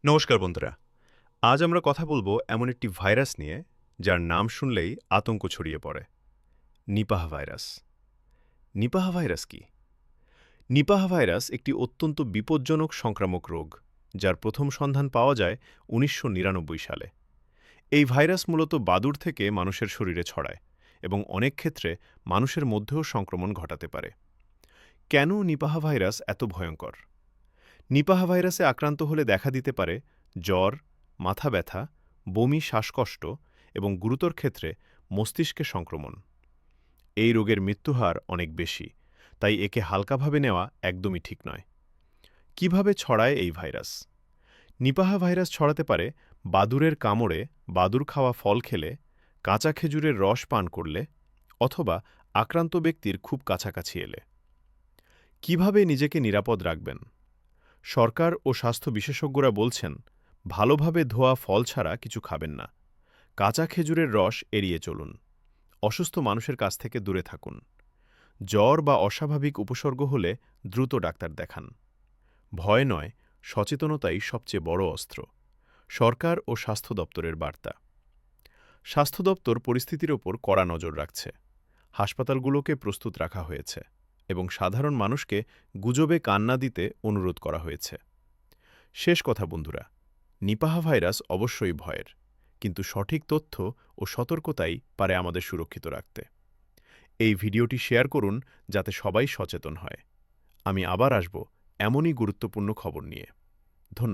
নমস্কার বন্ধুরা। আজ আমরা কথা বলবো এমন একটি ভাইরাস নিয়ে যার নাম শুনলেই আতঙ্ক ছড়িয়ে পড়ে। Nipah virus. নিপাহ ভাইরাস কি? নিপাহ ভাইরাস একটি অত্যন্ত বিপজ্জনক সংক্রামক রোগ, যার প্রথম সন্ধান পাওয়া যায় ১৯৯৯ সালে। এই ভাইরাস মূলত বাদুড় থেকে মানুষের শরীরে ছড়ায় এবং অনেক ক্ষেত্রে মানুষের মধ্যেও সংক্রমণ ঘটাতে পারে। কেন নিপাহ ভাইরাস এত ভয়ঙ্কর? নিপাহ ভাইরাসে আক্রান্ত হলে দেখা দিতে পারে জ্বর, মাথা ব্যথা, বমি, শ্বাসকষ্ট এবং গুরুতর ক্ষেত্রে মস্তিষ্কে সংক্রমণ। এই রোগের মৃত্যুহার অনেক বেশি, তাই একে হালকাভাবে নেওয়া একদমই ঠিক নয়। কিভাবে ছড়ায় এই ভাইরাস? নিপাহ ভাইরাস ছড়াতে পারে বাদুড়ের কামড়ে, বাদুড় খাওয়া ফল খেলে, কাঁচা খেজুরের রস পান করলে অথবা আক্রান্ত ব্যক্তির খুব কাছাকাছি এলে। কিভাবে নিজেকে নিরাপদ রাখবেন? সরকার ও স্বাস্থ্য বিশেষজ্ঞরা বলছেন, ভালোভাবে ধোয়া ফল ছাড়া কিছু খাবেন না। কাঁচা খেজুরের রস এড়িয়ে চলুন। অসুস্থ মানুষের কাছ থেকে দূরে থাকুন। জ্বর বা অস্বাভাবিক উপসর্গ হলে দ্রুত ডাক্তার দেখান। ভয় নয়, সচেতনতাই সবচেয়ে বড় অস্ত্র। সরকার ও স্বাস্থ্য দপ্তরের বার্তা। স্বাস্থ্য দপ্তর পরিস্থিতির ওপর কড়া নজর রাখছে। হাসপাতালগুলোকে প্রস্তুত রাখা হয়েছে এবং সাধারণ মানুষকে গুজবে কান না দিতে অনুরোধ করা হয়েছে। শেষ কথা বন্ধুরা, নিপাহ ভাইরাস অবশ্যই ভয়ের, কিন্তু সঠিক তথ্য ও সতর্কতাই পারে আমাদের সুরক্ষিত রাখতে। এই ভিডিওটি শেয়ার করুন যাতে সবাই সচেতন হয়। আমি আবার আসব এমনই গুরুত্বপূর্ণ খবর নিয়ে। ধন্যবাদ।